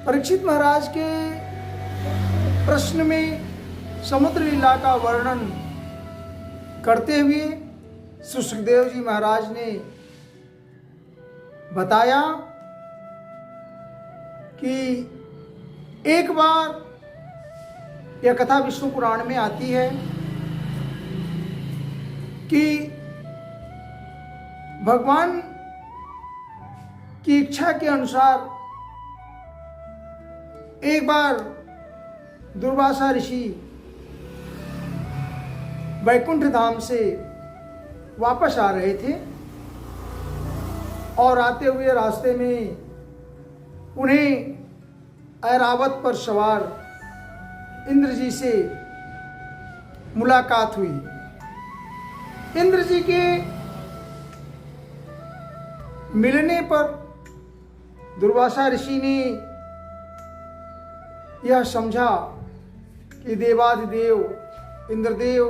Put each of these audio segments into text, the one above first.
परीक्षित महाराज के प्रश्न में समुद्र लीला का वर्णन करते हुए सुखदेव जी महाराज ने बताया कि एक बार यह कथा विष्णु पुराण में आती है कि भगवान की इच्छा के अनुसार एक बार दुर्वासा ऋषि वैकुंठ धाम से वापस आ रहे थे और आते हुए रास्ते में उन्हें ऐरावत पर सवार इंद्र जी से मुलाकात हुई। इंद्र जी के मिलने पर दुर्वासा ऋषि ने यह समझा कि देवाधिदेव इंद्रदेव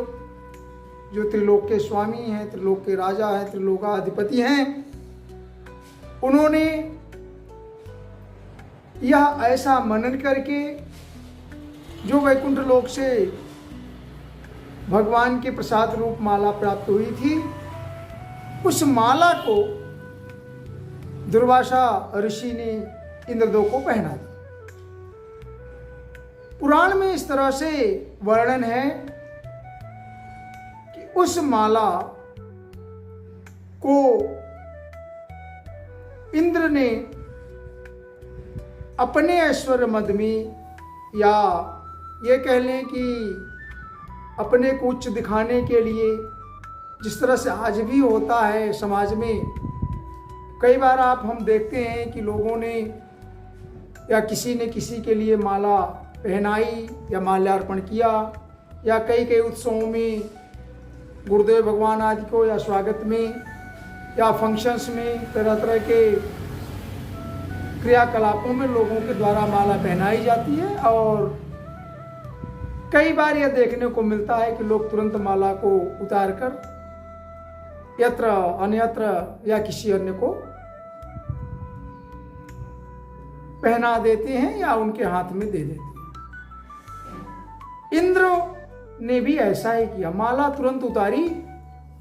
जो त्रिलोक के स्वामी हैं, त्रिलोक के राजा हैं, त्रिलोकाधिपति हैं, उन्होंने यह ऐसा मनन करके जो वैकुंठ लोक से भगवान के प्रसाद रूप माला प्राप्त हुई थी, उस माला को दुर्वासा ऋषि ने इंद्रदेव को पहना दिया। पुराण में इस तरह से वर्णन है कि उस माला को इंद्र ने अपने ऐश्वर्य मद में, या ये कह लें कि अपने को उच्च दिखाने के लिए, जिस तरह से आज भी होता है समाज में, कई बार हम देखते हैं कि लोगों ने या किसी ने किसी के लिए माला पहनाई या माल्यार्पण किया, या कई उत्सवों में गुरुदेव भगवान आदि को, या स्वागत में या फंक्शंस में तरह तरह के क्रियाकलापों में लोगों के द्वारा माला पहनाई जाती है। और कई बार यह देखने को मिलता है कि लोग तुरंत माला को उतारकर यत्र अन्यत्र या किसी अन्य को पहना देते हैं या उनके हाथ में दे देते हैं। इंद्र ने भी ऐसा ही किया, माला तुरंत उतारी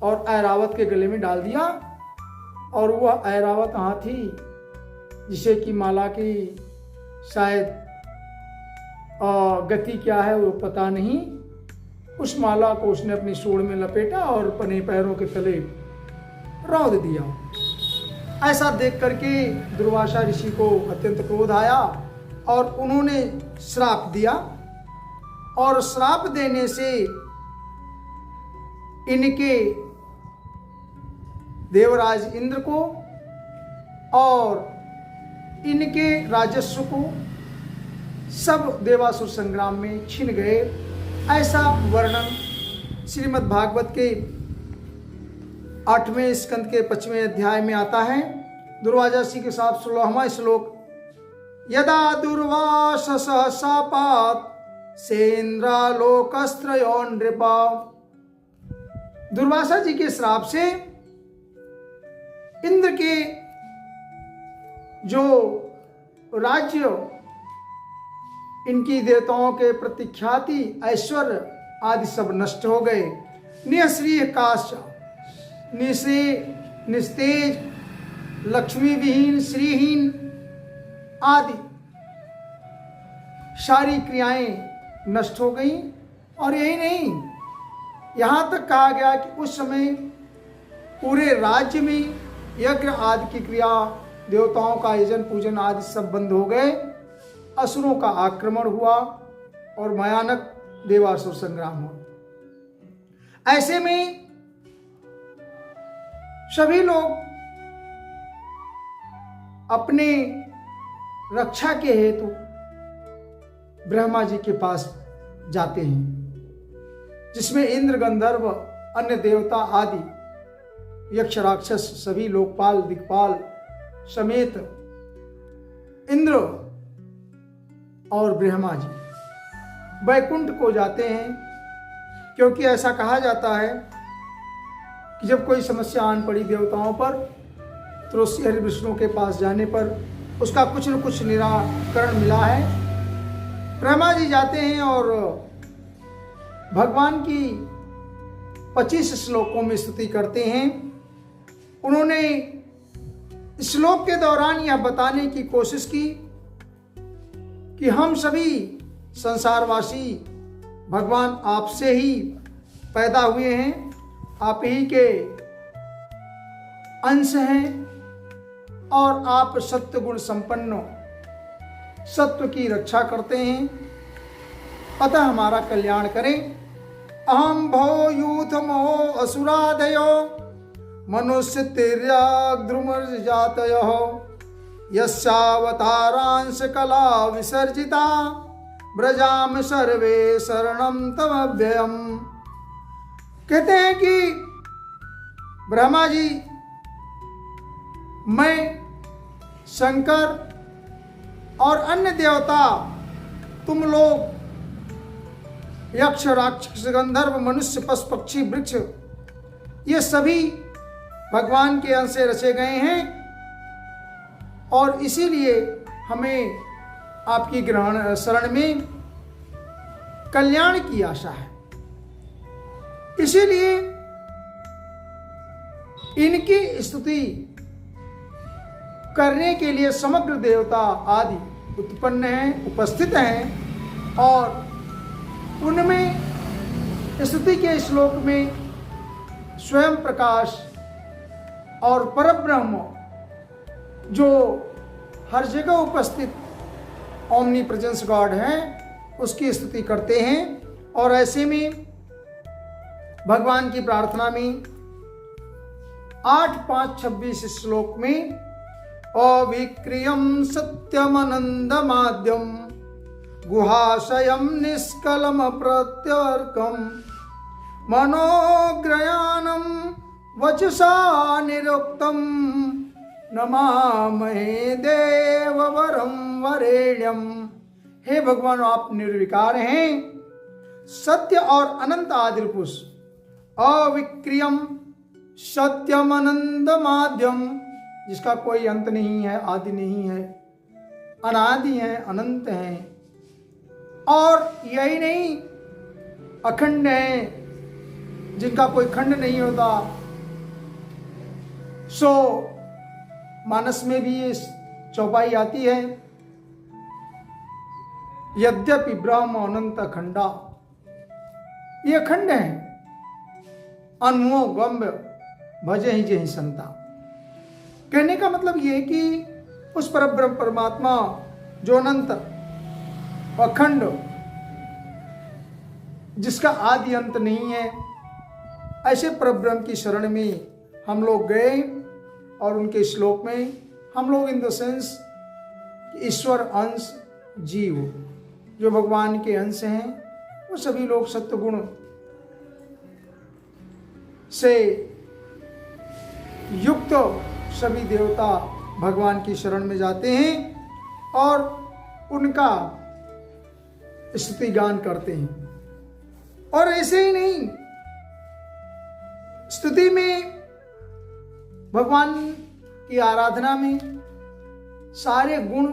और ऐरावत के गले में डाल दिया, और वह ऐरावत हाथी जिसे कि माला की शायद गति क्या है वो पता नहीं, उस माला को उसने अपनी सूंड में लपेटा और अपने पैरों के तले रौंद दिया। ऐसा देख करके दुर्वासा ऋषि को अत्यंत क्रोध आया और उन्होंने श्राप दिया, और श्राप देने से इनके देवराज इंद्र को और इनके राजस्व को सब देवासुर संग्राम में छिन गए। ऐसा वर्णन श्रीमद् भागवत के 8वें स्कंद के 5वें अध्याय में आता है। दुर्वासा ऋषि के साथ 16वां श्लोक, यदा दुर्वास सहसापात सेन्द्रालोकस्त्रयो नृपा। दुर्वासा जी के श्राप से इंद्र के जो राज्य, इनकी देवताओं के प्रति ख्याति, ऐश्वर्य आदि सब नष्ट हो गए। निःश्री काश, निश्री निस्तेज, लक्ष्मी विहीन, श्रीहीन आदि सारी क्रियाएं नष्ट हो गई। और यही नहीं, यहाँ तक कहा गया कि उस समय पूरे राज्य में यज्ञ आदि की क्रिया, देवताओं का यजन पूजन आदि सब बंद हो गए। असुरों का आक्रमण हुआ और भयानक देवासुर संग्राम हुआ। ऐसे में सभी लोग अपने रक्षा के हेतु ब्रह्मा जी के पास जाते हैं, जिसमें इंद्र, गंधर्व, अन्य देवता आदि, यक्ष, राक्षस, सभी लोकपाल, दिक्पाल समेत इंद्र और ब्रह्मा जी वैकुंठ को जाते हैं। क्योंकि ऐसा कहा जाता है कि जब कोई समस्या आन पड़ी देवताओं पर, तो श्री हरि विष्णु के पास जाने पर उसका कुछ न कुछ निराकरण मिला है। ब्रह्मा जी जाते हैं और भगवान की 25 श्लोकों में स्तुति करते हैं। उन्होंने श्लोक के दौरान यह बताने की कोशिश की कि हम सभी संसारवासी भगवान आपसे ही पैदा हुए हैं, आप ही के अंश हैं और आप सत्य गुण संपन्न सत्व की रक्षा करते हैं, अतः हमारा कल्याण करें। अहम भो यूथमो असुरादयो मनुष्य तिर्याग्द्रुमर्जातयो यस्यावतारांश कला विसर्जिता ब्रजाम सर्वे शरणम तमव्ययम। कहते हैं कि ब्रह्मा जी, मैं, शंकर और अन्य देवता, तुम लोग यक्ष राक्षस गंधर्व मनुष्य पशु पक्षी वृक्ष, ये सभी भगवान के अंश से रचे गए हैं और इसीलिए हमें आपकी ग्रहण शरण में कल्याण की आशा है। इसीलिए इनकी स्तुति करने के लिए समग्र देवता आदि उत्पन्न हैं, उपस्थित हैं और उनमें स्तुति के श्लोक में स्वयं प्रकाश और परब्रह्म जो हर जगह उपस्थित ओमनी प्रेजेंस गॉड है, उसकी स्तुति करते हैं। और ऐसे में भगवान की प्रार्थना में 8-5-26 श्लोक में अविक्रियम सत्यमनंदमाद्यम गुहाशयम निष्कलम प्रत्यर्कम मनोग्रयानम वचसा निरुक्तम नमामहे देववरम वरेण्यम। हे भगवान, आप निर्विकार हैं, सत्य और अनंत आदिपुरुष, अविक्रियम सत्यम अनंतमाद्यम, जिसका कोई अंत नहीं है, आदि नहीं है, अनादि है, अनंत है, और यही नहीं अखंड है, जिनका कोई खंड नहीं होता। सो मानस में भी ये चौपाई आती है, यद्यपि ब्रह्म अनंत खंडा, ये अखंड है, अनमो गम्य भजे ही जय संता। कहने का मतलब ये कि उस परब्रह्म परमात्मा जो अनंत अखंड, जिसका आदि अंत नहीं है, ऐसे परब्रह्म की शरण में हम लोग गए और उनके श्लोक में हम लोग इन द सेंस ईश्वर अंश जीव जो भगवान के अंश हैं, वो सभी लोग सत्य गुण से युक्त सभी देवता भगवान की शरण में जाते हैं और उनका स्तुति गान करते हैं। और ऐसे ही नहीं, स्तुति में, भगवान की आराधना में सारे गुण,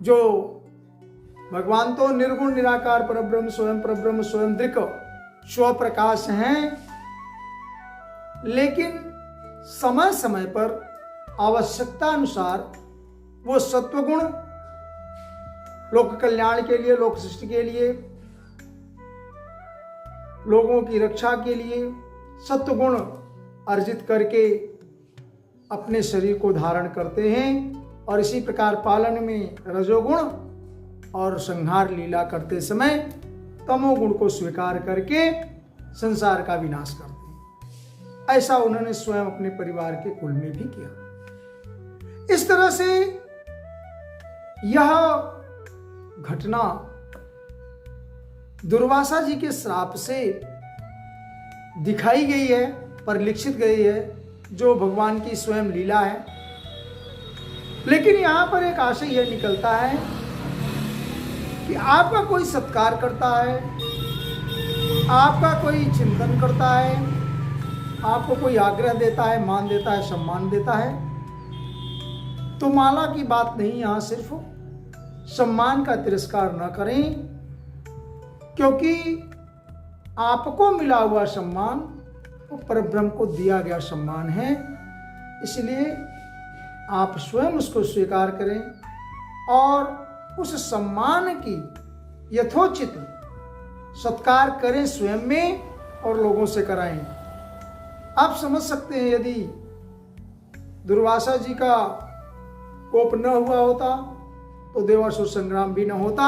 जो भगवान तो निर्गुण निराकार परब्रह्म स्वयं दृक् स्वप्रकाश हैं, लेकिन समय समय पर आवश्यकता अनुसार वो सत्वगुण लोक कल्याण के लिए, लोक सृष्टि के लिए, लोगों की रक्षा के लिए सत्वगुण अर्जित करके अपने शरीर को धारण करते हैं। और इसी प्रकार पालन में रजोगुण और संहार लीला करते समय तमोगुण को स्वीकार करके संसार का विनाश करते हैं। ऐसा उन्होंने स्वयं अपने परिवार के कुल में भी किया। इस तरह से यह घटना दुर्वासा जी के श्राप से दिखाई गई है, परिलक्षित गई है, जो भगवान की स्वयं लीला है। लेकिन यहां पर एक आशय यह निकलता है कि आपका कोई सत्कार करता है, आपका कोई चिंतन करता है, आपको कोई आग्रह देता है, मान देता है, सम्मान देता है, तो माला की बात नहीं, यहाँ सिर्फ सम्मान का तिरस्कार न करें, क्योंकि आपको मिला हुआ सम्मान वो परब्रह्म को दिया गया सम्मान है। इसलिए आप स्वयं उसको स्वीकार करें और उस सम्मान की यथोचित सत्कार करें स्वयं में और लोगों से कराएं। आप समझ सकते हैं, यदि दुर्वासा जी का कोप न हुआ होता तो देवासुर संग्राम भी न होता,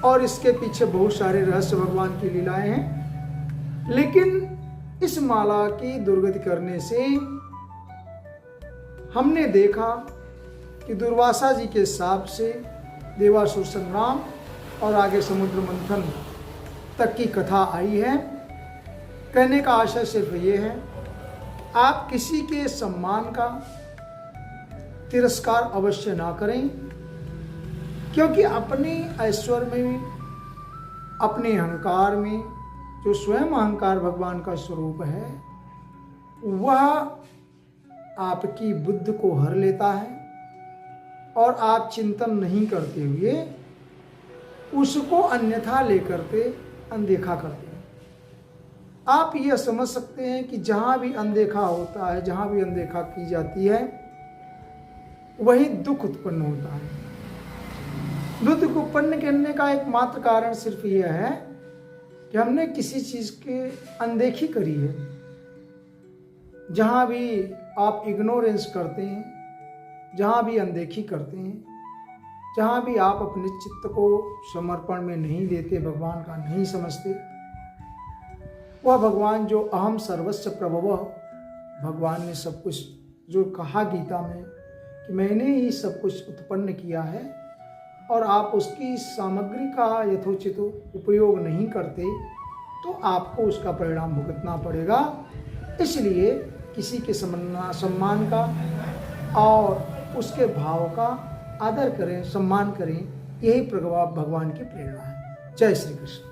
और इसके पीछे बहुत सारे रहस्य भगवान की लीलाएं हैं। लेकिन इस माला की दुर्गति करने से हमने देखा कि दुर्वासा जी के शाप से देवासुर संग्राम और आगे समुद्र मंथन तक की कथा आई है। कहने का आशय सिर्फ ये है, आप किसी के सम्मान का तिरस्कार अवश्य ना करें, क्योंकि अपने ऐश्वर्य में, अपने अहंकार में, जो स्वयं अहंकार भगवान का स्वरूप है, वह आपकी बुद्धि को हर लेता है और आप चिंतन नहीं करते हुए उसको अन्यथा लेकर के अनदेखा करते हैं। आप यह समझ सकते हैं कि जहाँ भी अनदेखा होता है, जहाँ भी अनदेखा की जाती है, वही दुख उत्पन्न होता है। दुख उत्पन्न करने का एकमात्र कारण सिर्फ यह है कि हमने किसी चीज़ की अनदेखी करी है। जहाँ भी आप इग्नोरेंस करते हैं, जहाँ भी अनदेखी करते हैं, जहाँ भी आप अपने चित्त को समर्पण में नहीं देते, भगवान का नहीं समझते, वह भगवान जो अहम सर्वस्व प्रभव, भगवान ने सब कुछ जो कहा गीता में कि मैंने ही सब कुछ उत्पन्न किया है, और आप उसकी सामग्री का यथोचित उपयोग नहीं करते, तो आपको उसका परिणाम भुगतना पड़ेगा। इसलिए किसी के सम्मान का और उसके भाव का आदर करें, सम्मान करें, यही भगवान की प्रेरणा है। जय श्री कृष्ण।